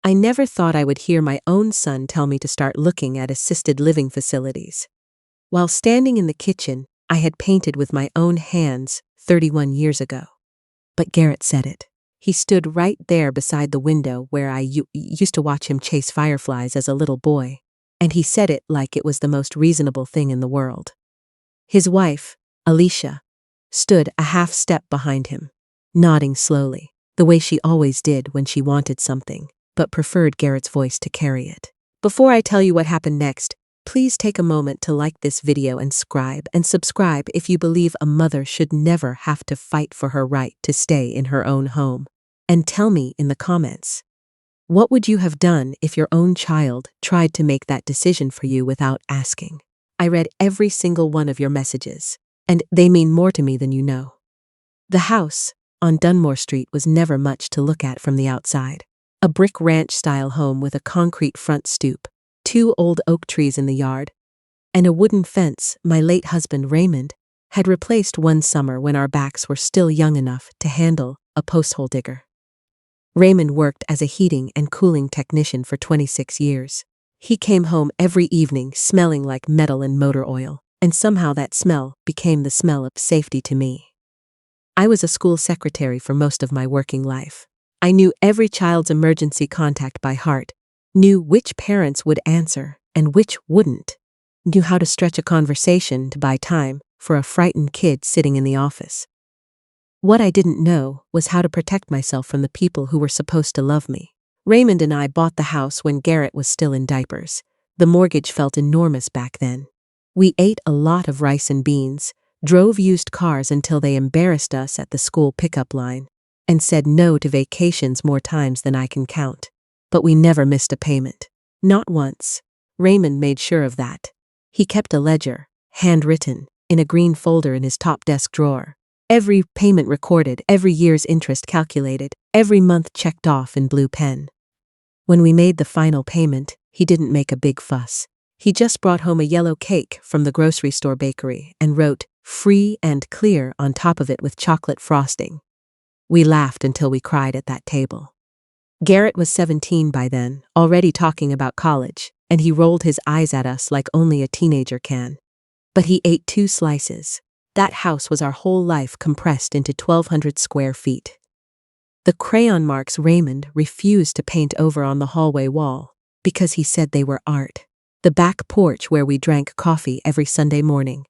I never thought I would hear my own son tell me to start looking at assisted living facilities. While standing in the kitchen, I had painted with my own hands 31 years ago. But Garrett said it. He stood right there beside the window where I used to watch him chase fireflies as a little boy, and he said it like it was the most reasonable thing in the world. His wife, Alicia, stood a half step behind him, nodding slowly, the way she always did when she wanted something, but preferred Garrett's voice to carry it. Before I tell you what happened next, please take a moment to like this video and subscribe if you believe a mother should never have to fight for her right to stay in her own home. And tell me in the comments, what would you have done if your own child tried to make that decision for you without asking? I read every single one of your messages, and they mean more to me than you know. The house on Dunmore Street was never much to look at from the outside. A brick ranch-style home with a concrete front stoop, 2 old oak trees in the yard, and a wooden fence my late husband Raymond had replaced one summer when our backs were still young enough to handle a post-hole digger. Raymond worked as a heating and cooling technician for 26 years. He came home every evening smelling like metal and motor oil, and somehow that smell became the smell of safety to me. I was a school secretary for most of my working life. I knew every child's emergency contact by heart, knew which parents would answer and which wouldn't, knew how to stretch a conversation to buy time for a frightened kid sitting in the office. What I didn't know was how to protect myself from the people who were supposed to love me. Raymond and I bought the house when Garrett was still in diapers. The mortgage felt enormous back then. We ate a lot of rice and beans, drove used cars until they embarrassed us at the school pickup line, and said no to vacations more times than I can count. But we never missed a payment. Not once. Raymond made sure of that. He kept a ledger, handwritten, in a green folder in his top desk drawer. Every payment recorded, every year's interest calculated, every month checked off in blue pen. When we made the final payment, he didn't make a big fuss. He just brought home a yellow cake from the grocery store bakery and wrote "free and clear" on top of it with chocolate frosting. We laughed until we cried at that table. Garrett was 17 by then, already talking about college, and he rolled his eyes at us like only a teenager can. But he ate 2 slices. That house was our whole life compressed into 1,200 square feet. The crayon marks Raymond refused to paint over on the hallway wall because he said they were art. The back porch where we drank coffee every Sunday morning,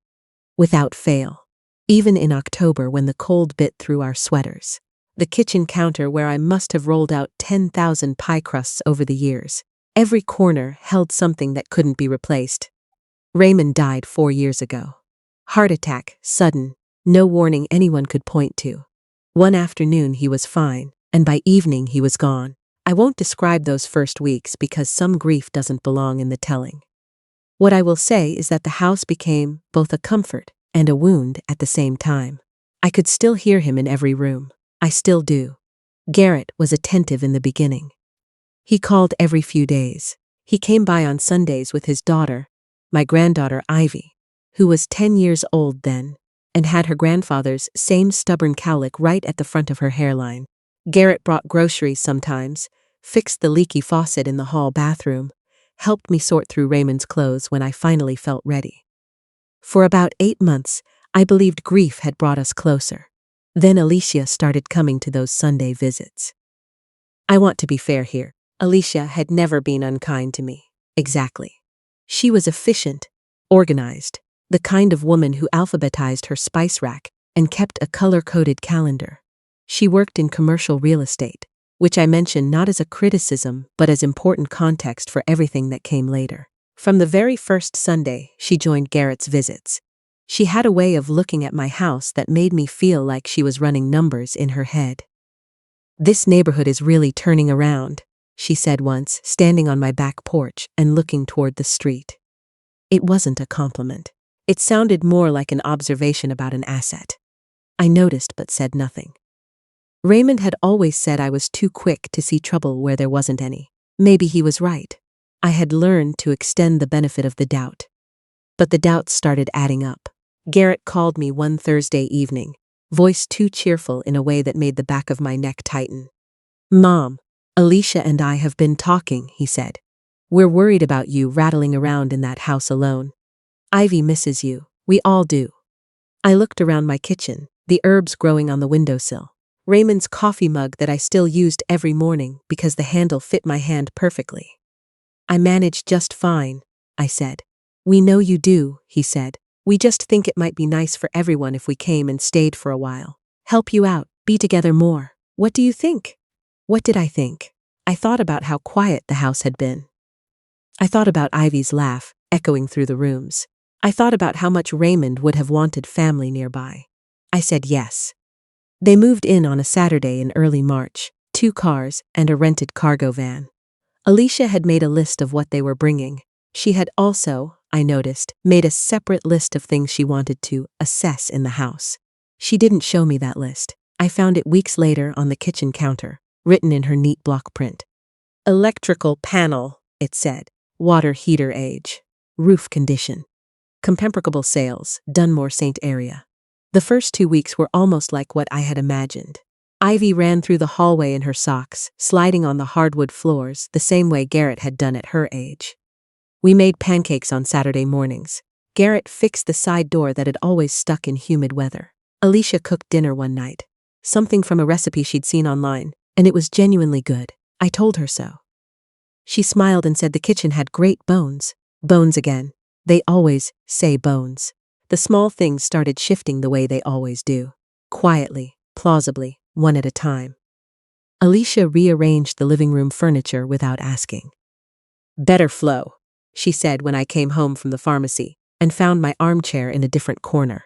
without fail, even in October when the cold bit through our sweaters. The kitchen counter where I must have rolled out 10,000 pie crusts over the years. Every corner held something that couldn't be replaced. Raymond died 4 years ago. Heart attack, sudden, no warning anyone could point to. One afternoon he was fine, and by evening he was gone. I won't describe those first weeks because some grief doesn't belong in the telling. What I will say is that the house became both a comfort and a wound at the same time. I could still hear him in every room. I still do. Garrett was attentive in the beginning. He called every few days. He came by on Sundays with his daughter, my granddaughter Ivy, who was 10 years old then, and had her grandfather's same stubborn cowlick right at the front of her hairline. Garrett brought groceries sometimes, fixed the leaky faucet in the hall bathroom, helped me sort through Raymond's clothes when I finally felt ready. For about 8 months, I believed grief had brought us closer. Then Alicia started coming to those Sunday visits. I want to be fair here. Alicia had never been unkind to me. Exactly. She was efficient, organized, the kind of woman who alphabetized her spice rack and kept a color-coded calendar. She worked in commercial real estate, which I mention not as a criticism but as important context for everything that came later. From the very first Sunday she joined Garrett's visits, she had a way of looking at my house that made me feel like she was running numbers in her head. "This neighborhood is really turning around," she said once, standing on my back porch and looking toward the street. It wasn't a compliment. It sounded more like an observation about an asset. I noticed but said nothing. Raymond had always said I was too quick to see trouble where there wasn't any. Maybe he was right. I had learned to extend the benefit of the doubt. But the doubts started adding up. Garrett called me one Thursday evening, voice too cheerful in a way that made the back of my neck tighten. "Mom, Alicia and I have been talking, he said. We're worried about you rattling around in that house alone. Ivy misses you. We all do. I looked around my kitchen, the herbs growing on the windowsill. Raymond's coffee mug that I still used every morning because the handle fit my hand perfectly. I manage just fine, I said. We know you do, he said. We just think it might be nice for everyone if we came and stayed for a while. Help you out, be together more. What do you think? What did I think? I thought about how quiet the house had been. I thought about Ivy's laugh, echoing through the rooms. I thought about how much Raymond would have wanted family nearby. I said yes. They moved in on a Saturday in early March, 2 cars and a rented cargo van. Alicia had made a list of what they were bringing. She had also, I noticed, made a separate list of things she wanted to assess in the house. She didn't show me that list. I found it weeks later on the kitchen counter, written in her neat block print. Electrical panel, it said. Water heater age. Roof condition. Comparable sales, Dunmore Street area. The first 2 weeks were almost like what I had imagined. Ivy ran through the hallway in her socks, sliding on the hardwood floors the same way Garrett had done at her age. We made pancakes on Saturday mornings. Garrett fixed the side door that had always stuck in humid weather. Alicia cooked dinner one night. Something from a recipe she'd seen online, and it was genuinely good. I told her so. She smiled and said the kitchen had great bones. Bones again. They always say bones. The small things started shifting the way they always do. Quietly, plausibly, one at a time. Alicia rearranged the living room furniture without asking. Better flow, she said when I came home from the pharmacy and found my armchair in a different corner.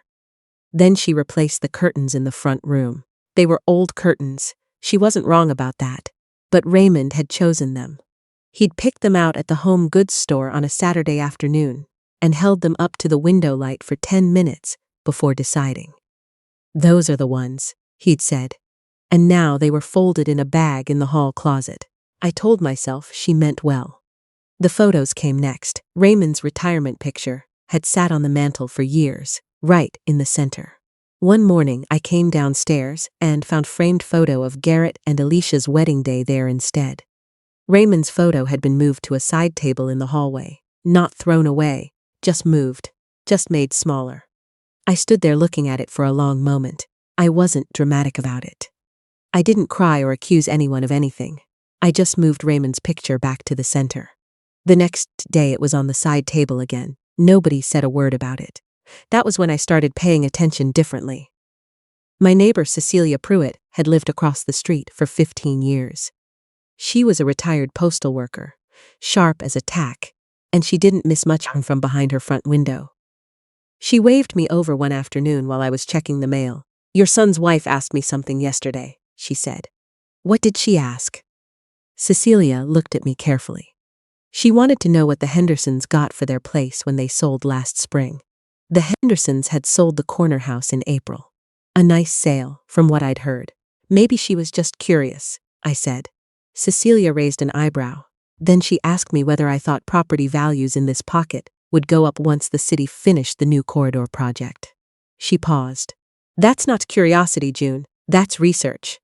Then she replaced the curtains in the front room. They were old curtains. She wasn't wrong about that. But Raymond had chosen them. He'd picked them out at the home goods store on a Saturday afternoon and held them up to the window light for 10 minutes before deciding. Those are the ones, he'd said. And now they were folded in a bag in the hall closet. I told myself she meant well. The photos came next. Raymond's retirement picture had sat on the mantel for years, right in the center. One morning I came downstairs and found framed photo of Garrett and Alicia's wedding day there instead. Raymond's photo had been moved to a side table in the hallway, not thrown away, just moved, just made smaller. I stood there looking at it for a long moment. I wasn't dramatic about it. I didn't cry or accuse anyone of anything. I just moved Raymond's picture back to the center. The next day it was on the side table again. Nobody said a word about it. That was when I started paying attention differently. My neighbor Cecilia Pruitt had lived across the street for 15 years. She was a retired postal worker, sharp as a tack, and she didn't miss much from behind her front window. She waved me over one afternoon while I was checking the mail. Your son's wife asked me something yesterday, she said. What did she ask? Cecilia looked at me carefully. She wanted to know what the Hendersons got for their place when they sold last spring. The Hendersons had sold the corner house in April. A nice sale, from what I'd heard. Maybe she was just curious, I said. Cecilia raised an eyebrow. Then she asked me whether I thought property values in this pocket would go up once the city finished the new corridor project. She paused. That's not curiosity, June. That's research.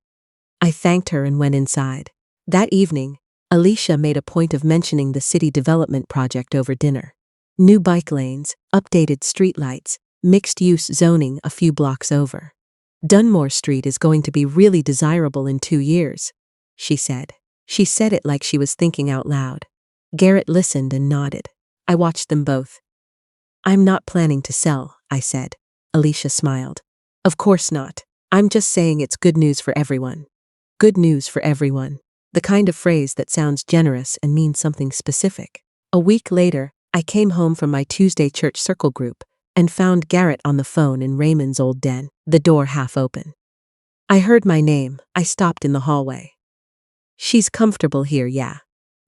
I thanked her and went inside. That evening, Alicia made a point of mentioning the city development project over dinner. New bike lanes, updated streetlights, mixed-use zoning a few blocks over. Dunmore Street is going to be really desirable in 2 years, she said. She said it like she was thinking out loud. Garrett listened and nodded. I watched them both. I'm not planning to sell, I said. Alicia smiled. Of course not. I'm just saying it's good news for everyone. Good news for everyone. The kind of phrase that sounds generous and means something specific. A week later, I came home from my Tuesday church circle group and found Garrett on the phone in Raymond's old den, the door half open. I heard my name. I stopped in the hallway. She's comfortable here, yeah,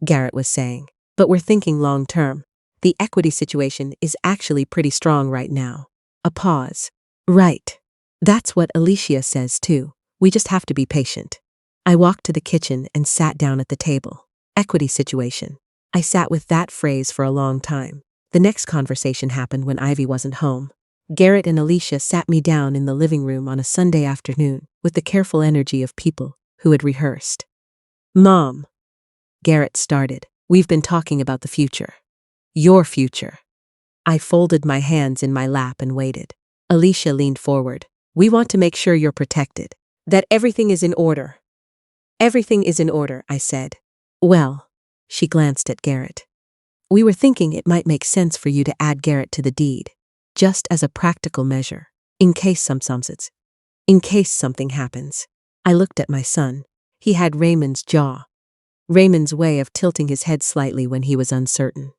Garrett was saying. But we're thinking long term. The equity situation is actually pretty strong right now. A pause. Right. That's what Alicia says too. We just have to be patient. I walked to the kitchen and sat down at the table. Equity situation. I sat with that phrase for a long time. The next conversation happened when Ivy wasn't home. Garrett and Alicia sat me down in the living room on a Sunday afternoon with the careful energy of people who had rehearsed. Mom, Garrett started. We've been talking about the future. Your future. I folded my hands in my lap and waited. Alicia leaned forward. We want to make sure you're protected. That everything is in order. Everything is in order, I said. Well, she glanced at Garrett. We were thinking it might make sense for you to add Garrett to the deed, just as a practical measure, in case something happens. I looked at my son. He had Raymond's jaw. Raymond's way of tilting his head slightly when he was uncertain.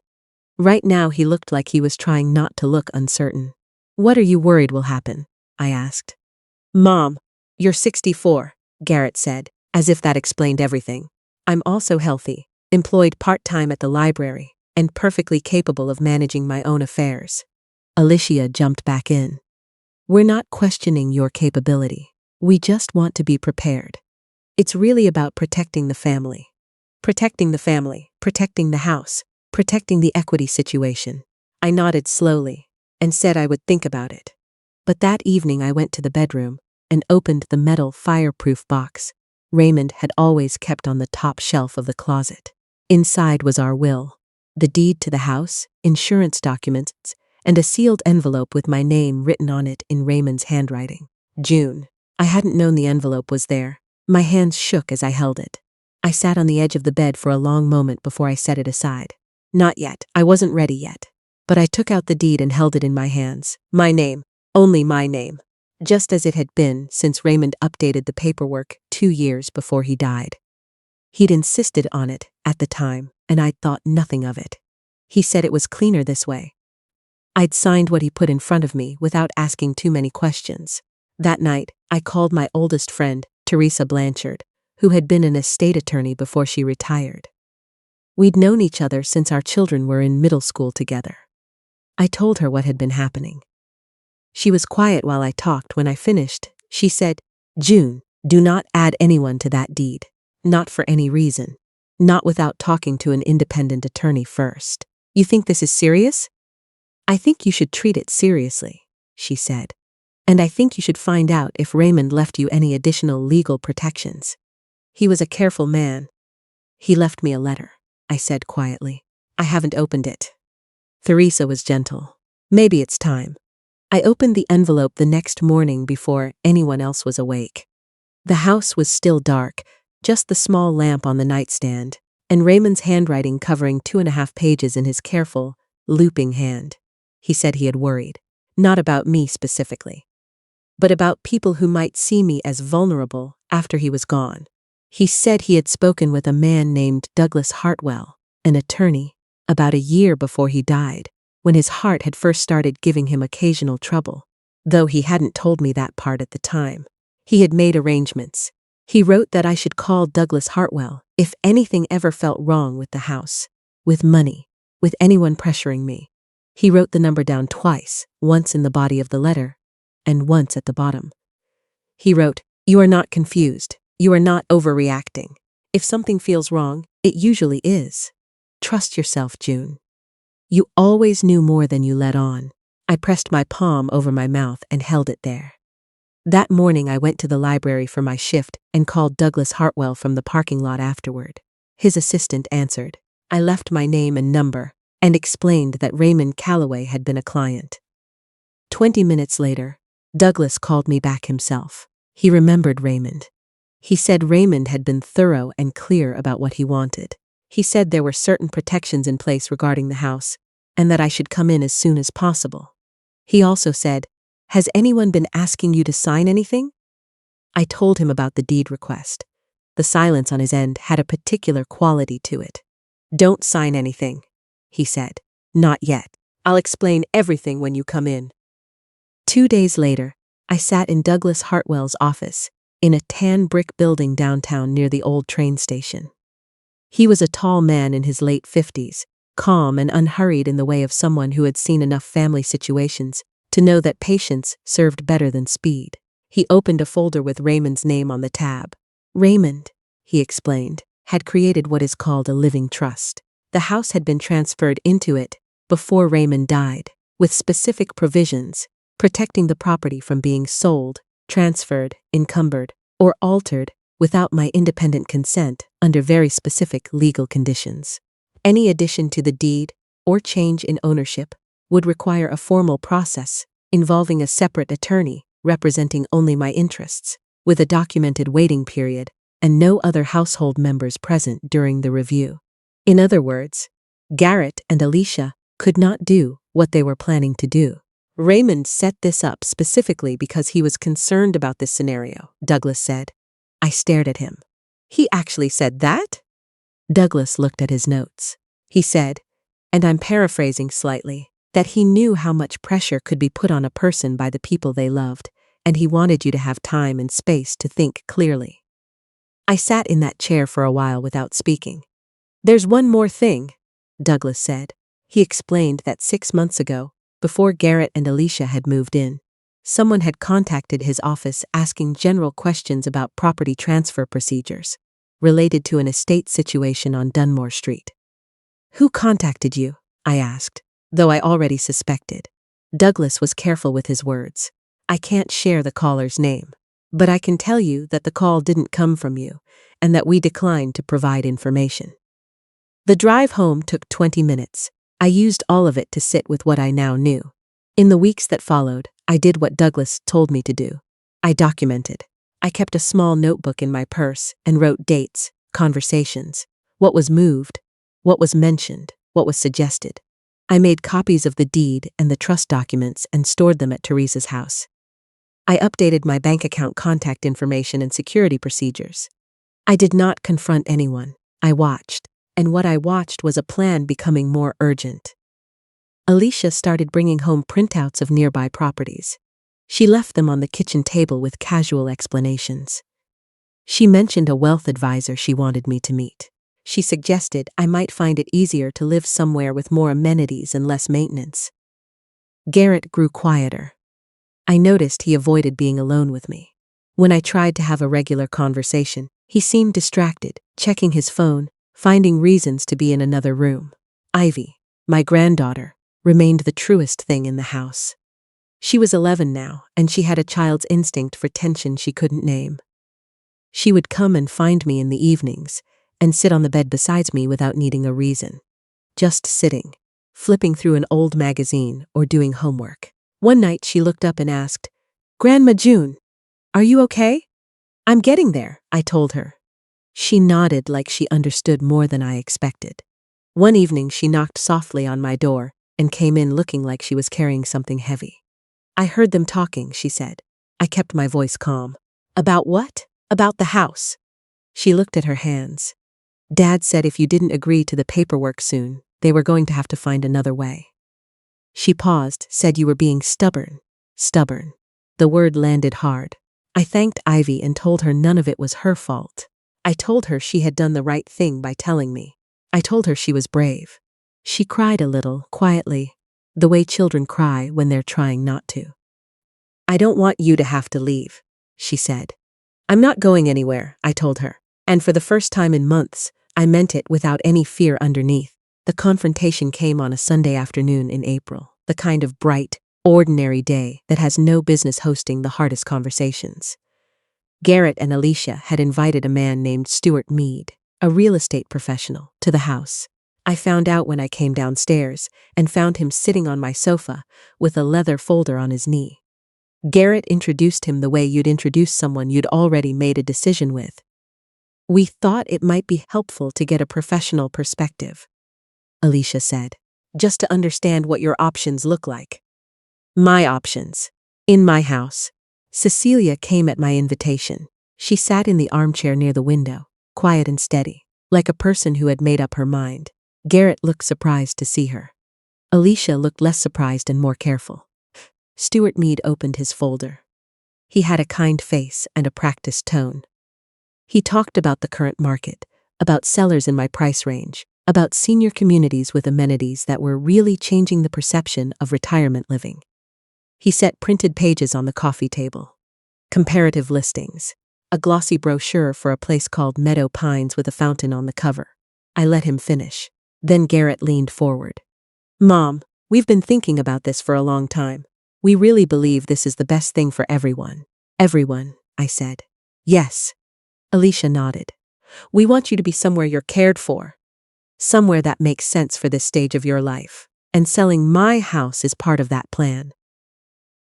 Right now he looked like he was trying not to look uncertain. What are you worried will happen? I asked. Mom, you're 64, Garrett said, as if that explained everything. I'm also healthy, employed part-time at the library, and perfectly capable of managing my own affairs. Alicia jumped back in. We're not questioning your capability. We just want to be prepared. It's really about protecting the family. Protecting the family, protecting the house, protecting the equity situation. I nodded slowly and said I would think about it. But that evening I went to the bedroom and opened the metal fireproof box Raymond had always kept on the top shelf of the closet. Inside was our will, the deed to the house, insurance documents, and a sealed envelope with my name written on it in Raymond's handwriting. June. I hadn't known the envelope was there. My hands shook as I held it. I sat on the edge of the bed for a long moment before I set it aside. Not yet. I wasn't ready yet. But I took out the deed and held it in my hands. My name. Only my name. Just as it had been since Raymond updated the paperwork 2 years before he died. He'd insisted on it at the time, and I'd thought nothing of it. He said it was cleaner this way. I'd signed what he put in front of me without asking too many questions. That night, I called my oldest friend, Teresa Blanchard, who had been an estate attorney before she retired. We'd known each other since our children were in middle school together. I told her what had been happening. She was quiet while I talked. When I finished, she said, June, do not add anyone to that deed. Not for any reason. Not without talking to an independent attorney first. You think this is serious? I think you should treat it seriously, she said. And I think you should find out if Raymond left you any additional legal protections. He was a careful man. He left me a letter, I said quietly. I haven't opened it. Teresa was gentle. Maybe it's time. I opened the envelope the next morning before anyone else was awake. The house was still dark, just the small lamp on the nightstand, and Raymond's handwriting covering 2.5 pages in his careful, looping hand. He said he had worried, not about me specifically, but about people who might see me as vulnerable after he was gone. He said he had spoken with a man named Douglas Hartwell, an attorney, about a year before he died, when his heart had first started giving him occasional trouble, though he hadn't told me that part at the time. He had made arrangements. He wrote that I should call Douglas Hartwell if anything ever felt wrong with the house, with money, with anyone pressuring me. He wrote the number down twice, once in the body of the letter, and once at the bottom. He wrote, You are not confused. You are not overreacting. If something feels wrong, it usually is. Trust yourself, June. You always knew more than you let on. I pressed my palm over my mouth and held it there. That morning I went to the library for my shift and called Douglas Hartwell from the parking lot afterward. His assistant answered. I left my name and number and explained that Raymond Calloway had been a client. 20 minutes later, Douglas called me back himself. He remembered Raymond. He said Raymond had been thorough and clear about what he wanted. He said there were certain protections in place regarding the house, and that I should come in as soon as possible. He also said, Has anyone been asking you to sign anything? I told him about the deed request. The silence on his end had a particular quality to it. Don't sign anything, he said. Not yet. I'll explain everything when you come in. 2 days later, I sat in Douglas Hartwell's office, in a tan brick building downtown near the old train station. He was a tall man in his late 50s, calm and unhurried in the way of someone who had seen enough family situations to know that patience served better than speed. He opened a folder with Raymond's name on the tab. Raymond, he explained, had created what is called a living trust. The house had been transferred into it before Raymond died, with specific provisions protecting the property from being sold, transferred, encumbered, or altered without my independent consent under very specific legal conditions. Any addition to the deed or change in ownership would require a formal process involving a separate attorney representing only my interests, with a documented waiting period and no other household members present during the review. In other words, Garrett and Alicia could not do what they were planning to do. Raymond set this up specifically because he was concerned about this scenario, Douglas said. I stared at him. He actually said that? Douglas looked at his notes. He said, and I'm paraphrasing slightly, that he knew how much pressure could be put on a person by the people they loved, and he wanted you to have time and space to think clearly. I sat in that chair for a while without speaking. There's one more thing, Douglas said. He explained that 6 months ago, before Garrett and Alicia had moved in, someone had contacted his office asking general questions about property transfer procedures related to an estate situation on Dunmore Street. Who contacted you? I asked, though I already suspected. Douglas was careful with his words. I can't share the caller's name, but I can tell you that the call didn't come from you and that we declined to provide information. The drive home took 20 minutes. I used all of it to sit with what I now knew. In the weeks that followed, I did what Douglas told me to do. I documented. I kept a small notebook in my purse and wrote dates, conversations, what was moved, what was mentioned, what was suggested. I made copies of the deed and the trust documents and stored them at Teresa's house. I updated my bank account contact information and security procedures. I did not confront anyone. I watched, and what I watched was a plan becoming more urgent. Alicia started bringing home printouts of nearby properties. She left them on the kitchen table with casual explanations. She mentioned a wealth advisor she wanted me to meet. She suggested I might find it easier to live somewhere with more amenities and less maintenance. Garrett grew quieter. I noticed he avoided being alone with me. When I tried to have a regular conversation, he seemed distracted, checking his phone, finding reasons to be in another room. Ivy, my granddaughter, remained the truest thing in the house. She was 11 now, and she had a child's instinct for tension she couldn't name. She would come and find me in the evenings, and sit on the bed beside me without needing a reason. Just sitting, flipping through an old magazine or doing homework. One night she looked up and asked, "Grandma June, are you okay?" "I'm getting there," I told her. She nodded like she understood more than I expected. One evening she knocked softly on my door and came in looking like she was carrying something heavy. "I heard them talking," she said. I kept my voice calm. "About what?" "About the house." She looked at her hands. "Dad said if you didn't agree to the paperwork soon, they were going to have to find another way." She paused, said you were being stubborn. Stubborn. The word landed hard. I thanked Ivy and told her none of it was her fault. I told her she had done the right thing by telling me. I told her she was brave. She cried a little, quietly, the way children cry when they're trying not to. "I don't want you to have to leave," she said. "I'm not going anywhere," I told her. And for the first time in months, I meant it without any fear underneath. The confrontation came on a Sunday afternoon in April, the kind of bright, ordinary day that has no business hosting the hardest conversations. Garrett and Alicia had invited a man named Stuart Mead, a real estate professional, to the house. I found out when I came downstairs and found him sitting on my sofa with a leather folder on his knee. Garrett introduced him the way you'd introduce someone you'd already made a decision with. "We thought it might be helpful to get a professional perspective," Alicia said, "just to understand what your options look like." My options. In my house. Cecilia came at my invitation. She sat in the armchair near the window, quiet and steady, like a person who had made up her mind. Garrett looked surprised to see her. Alicia looked less surprised and more careful. Stuart Mead opened his folder. He had a kind face and a practiced tone. He talked about the current market, about sellers in my price range, about senior communities with amenities that were really changing the perception of retirement living. He set printed pages on the coffee table. Comparative listings. A glossy brochure for a place called Meadow Pines with a fountain on the cover. I let him finish. Then Garrett leaned forward. "Mom, we've been thinking about this for a long time. We really believe this is the best thing for everyone." "Everyone," I said. "Yes." Alicia nodded. We want you to be somewhere you're cared for. Somewhere that makes sense for this stage of your life. And selling my house is part of that plan.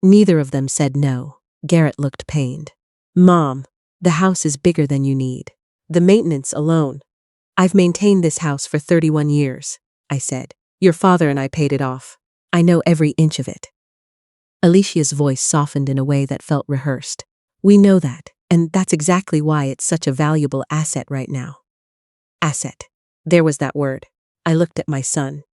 Neither of them said no. Garrett looked pained. Mom, the house is bigger than you need. The maintenance alone. I've maintained this house for 31 years, I said. Your father and I paid it off. I know every inch of it. Alicia's voice softened in a way that felt rehearsed. We know that, and that's exactly why it's such a valuable asset right now. Asset. There was that word. I looked at my son.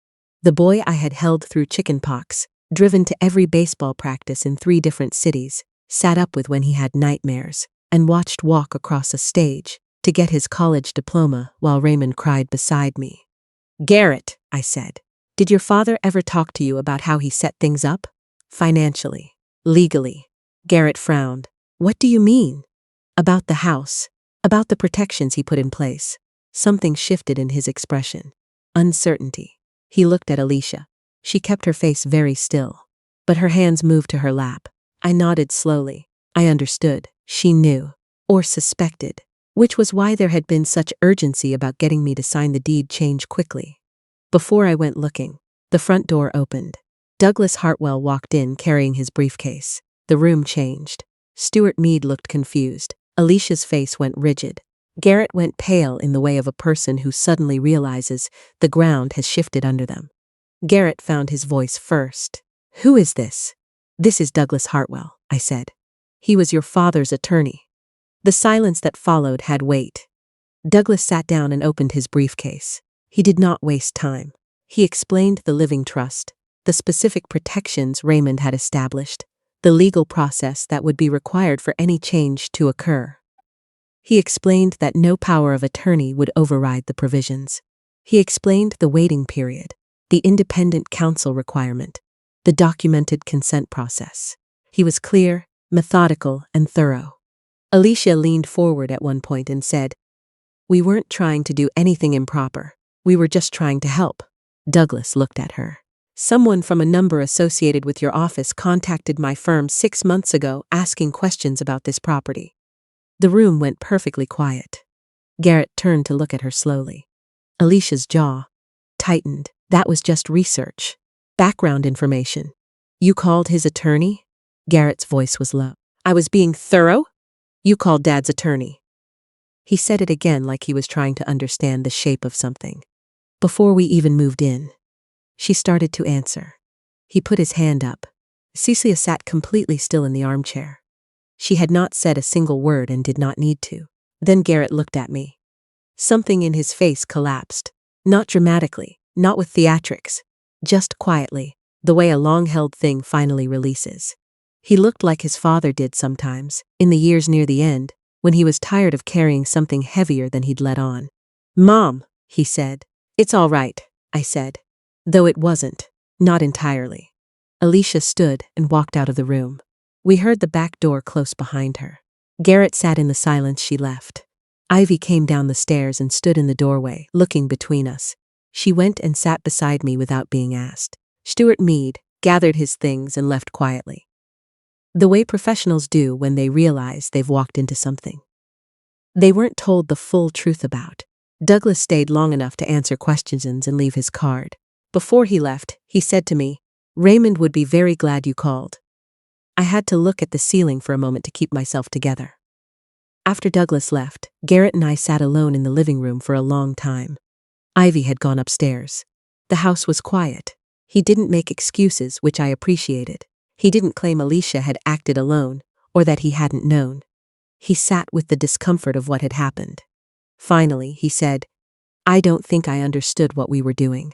The boy I had held through chickenpox, driven to every baseball practice in 3 different cities, sat up with when he had nightmares, and watched walk across a stage to get his college diploma while Raymond cried beside me. Garrett, I said, did your father ever talk to you about how he set things up? Financially, legally. Garrett frowned. What do you mean? About the house, about the protections he put in place. Something shifted in his expression. Uncertainty. He looked at Alicia. She kept her face very still, but her hands moved to her lap. I nodded slowly. I understood. She knew, or suspected, which was why there had been such urgency about getting me to sign the deed change quickly. Before I went looking, the front door opened. Douglas Hartwell walked in carrying his briefcase. The room changed. Stuart Mead looked confused. Alicia's face went rigid. Garrett went pale in the way of a person who suddenly realizes the ground has shifted under them. Garrett found his voice first. Who is this? This is Douglas Hartwell, I said. He was your father's attorney. The silence that followed had weight. Douglas sat down and opened his briefcase. He did not waste time. He explained the living trust, the specific protections Raymond had established, the legal process that would be required for any change to occur. He explained that no power of attorney would override the provisions. He explained the waiting period, the independent counsel requirement, the documented consent process. He was clear, methodical, and thorough. Alicia leaned forward at one point and said, We weren't trying to do anything improper. We were just trying to help. Douglas looked at her. Someone from a number associated with your office contacted my firm 6 months ago asking questions about this property. The room went perfectly quiet. Garrett turned to look at her slowly. Alicia's jaw tightened. That was just research. Background information. You called his attorney? Garrett's voice was low. I was being thorough? You called Dad's attorney. He said it again like he was trying to understand the shape of something. Before we even moved in. She started to answer. He put his hand up. Cecilia sat completely still in the armchair. She had not said a single word and did not need to. Then Garrett looked at me. Something in his face collapsed. Not dramatically, not with theatrics, just quietly, the way a long-held thing finally releases. He looked like his father did sometimes, in the years near the end, when he was tired of carrying something heavier than he'd let on. Mom, he said. It's all right, I said. Though it wasn't, not entirely. Alicia stood and walked out of the room. We heard the back door close behind her. Garrett sat in the silence she left. Ivy came down the stairs and stood in the doorway, looking between us. She went and sat beside me without being asked. Stuart Mead gathered his things and left quietly. The way professionals do when they realize they've walked into something they weren't told the full truth about. Douglas stayed long enough to answer questions and leave his card. Before he left, he said to me, Raymond would be very glad you called. I had to look at the ceiling for a moment to keep myself together. After Douglas left, Garrett and I sat alone in the living room for a long time. Ivy had gone upstairs. The house was quiet. He didn't make excuses, which I appreciated. He didn't claim Alicia had acted alone, or that he hadn't known. He sat with the discomfort of what had happened. Finally, he said, I don't think I understood what we were doing.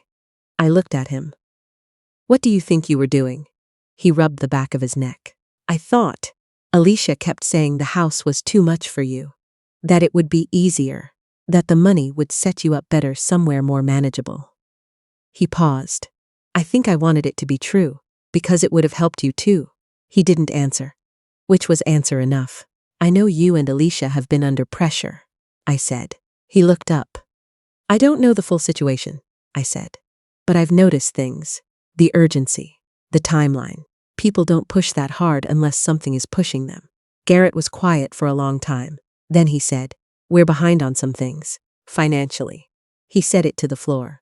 I looked at him. What do you think you were doing? He rubbed the back of his neck. I thought. Alicia kept saying the house was too much for you. That it would be easier. That the money would set you up better somewhere more manageable. He paused. I think I wanted it to be true, because it would have helped you too. He didn't answer. Which was answer enough. I know you and Alicia have been under pressure, I said. He looked up. I don't know the full situation, I said. But I've noticed things. The urgency. The timeline. People don't push that hard unless something is pushing them. Garrett was quiet for a long time. Then he said, We're behind on some things, financially. He said it to the floor.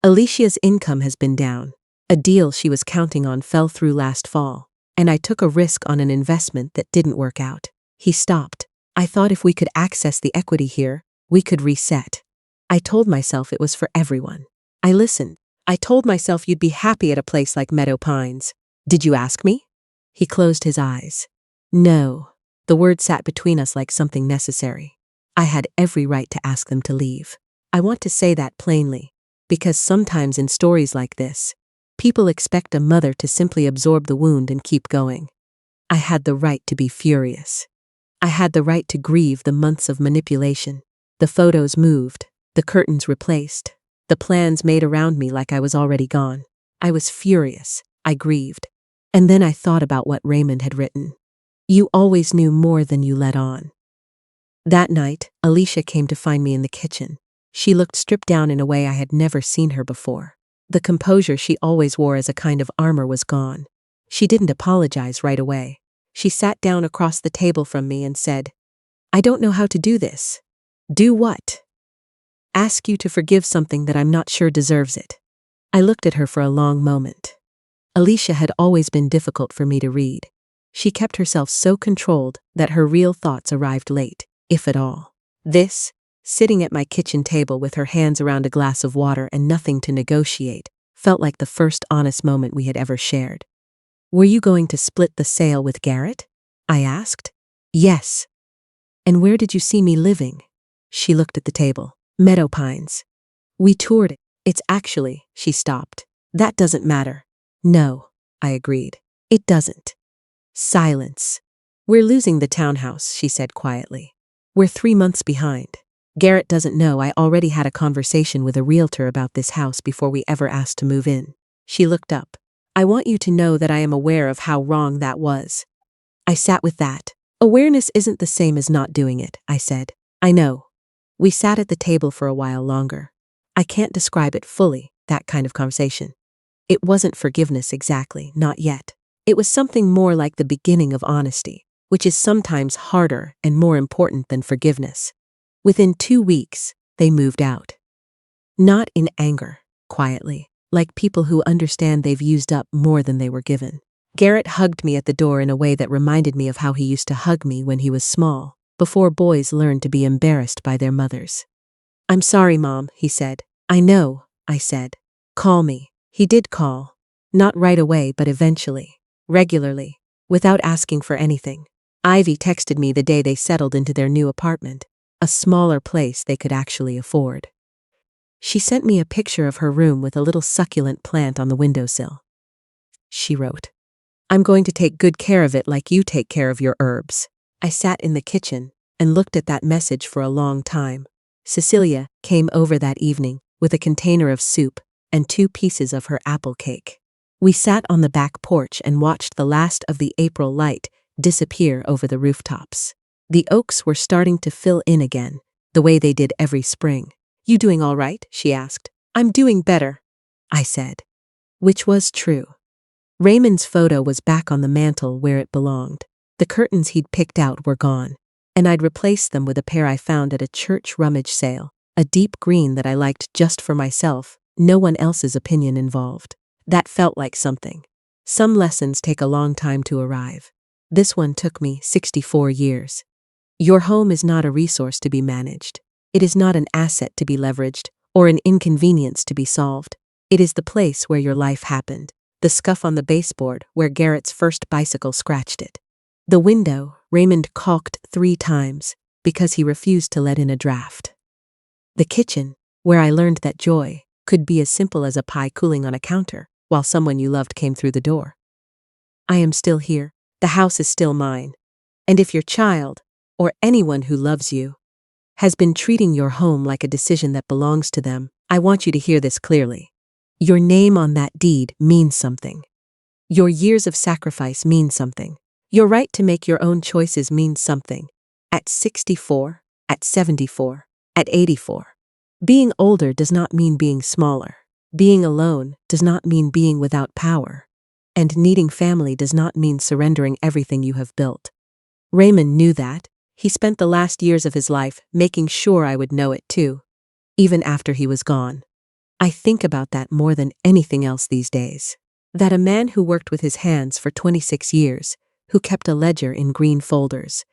Alicia's income has been down. A deal she was counting on fell through last fall, and I took a risk on an investment that didn't work out. He stopped. I thought if we could access the equity here, we could reset. I told myself it was for everyone. I listened. I told myself you'd be happy at a place like Meadow Pines. Did you ask me? He closed his eyes. No. The word sat between us like something necessary. I had every right to ask them to leave. I want to say that plainly, because sometimes in stories like this, people expect a mother to simply absorb the wound and keep going. I had the right to be furious. I had the right to grieve the months of manipulation. The photos moved, the curtains replaced, the plans made around me like I was already gone. I was furious. I grieved. And then I thought about what Raymond had written. You always knew more than you let on. That night, Alicia came to find me in the kitchen. She looked stripped down in a way I had never seen her before. The composure she always wore as a kind of armor was gone. She didn't apologize right away. She sat down across the table from me and said, I don't know how to do this. Do what? Ask you to forgive something that I'm not sure deserves it. I looked at her for a long moment. Alicia had always been difficult for me to read. She kept herself so controlled that her real thoughts arrived late, if at all. This, sitting at my kitchen table with her hands around a glass of water and nothing to negotiate, felt like the first honest moment we had ever shared. Were you going to split the sale with Garrett? I asked. Yes. And where did you see me living? She looked at the table. Meadow Pines. We toured it. It's actually, she stopped. That doesn't matter. No, I agreed. It doesn't. Silence. We're losing the townhouse, she said quietly. We're 3 months behind. Garrett doesn't know I already had a conversation with a realtor about this house before we ever asked to move in. She looked up. I want you to know that I am aware of how wrong that was. I sat with that. Awareness isn't the same as not doing it, I said. I know. We sat at the table for a while longer. I can't describe it fully, that kind of conversation. It wasn't forgiveness exactly, not yet. It was something more like the beginning of honesty, which is sometimes harder and more important than forgiveness. Within 2 weeks, they moved out. Not in anger, quietly, like people who understand they've used up more than they were given. Garrett hugged me at the door in a way that reminded me of how he used to hug me when he was small, before boys learned to be embarrassed by their mothers. I'm sorry, Mom, he said. I know, I said. Call me. He did call. Not right away, but eventually. Regularly. Without asking for anything. Ivy texted me the day they settled into their new apartment, a smaller place they could actually afford. She sent me a picture of her room with a little succulent plant on the windowsill. She wrote, I'm going to take good care of it like you take care of your herbs. I sat in the kitchen and looked at that message for a long time. Cecilia came over that evening with a container of soup and 2 pieces of her apple cake. We sat on the back porch and watched the last of the April light disappear over the rooftops. The oaks were starting to fill in again, the way they did every spring. You doing all right? She asked. I'm doing better, I said. Which was true. Raymond's photo was back on the mantel where it belonged. The curtains he'd picked out were gone, and I'd replaced them with a pair I found at a church rummage sale, a deep green that I liked just for myself, no one else's opinion involved. That felt like something. Some lessons take a long time to arrive. This one took me 64 years. Your home is not a resource to be managed. It is not an asset to be leveraged, or an inconvenience to be solved. It is the place where your life happened, the scuff on the baseboard where Garrett's first bicycle scratched it. The window Raymond caulked 3 times because he refused to let in a draft. The kitchen, where I learned that joy could be as simple as a pie cooling on a counter while someone you loved came through the door. I am still here. The house is still mine. And if your child, or anyone who loves you, has been treating your home like a decision that belongs to them, I want you to hear this clearly. Your name on that deed means something. Your years of sacrifice mean something. Your right to make your own choices means something. At 64, at 74, at 84. Being older does not mean being smaller. Being alone does not mean being without power. And needing family does not mean surrendering everything you have built. Raymond knew that. He spent the last years of his life making sure I would know it too, even after he was gone. I think about that more than anything else these days. That a man who worked with his hands for 26 years, who kept a ledger in green folders,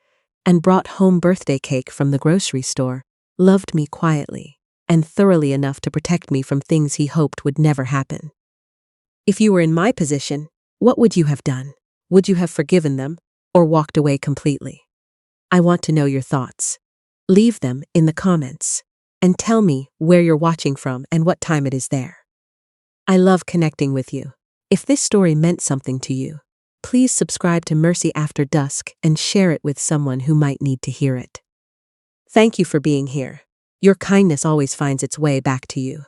and brought home birthday cake from the grocery store, loved me quietly and thoroughly enough to protect me from things he hoped would never happen. If you were in my position, what would you have done? Would you have forgiven them or walked away completely? I want to know your thoughts. Leave them in the comments and tell me where you're watching from and what time it is there. I love connecting with you. If this story meant something to you, please subscribe to Mercy After Dusk and share it with someone who might need to hear it. Thank you for being here. Your kindness always finds its way back to you.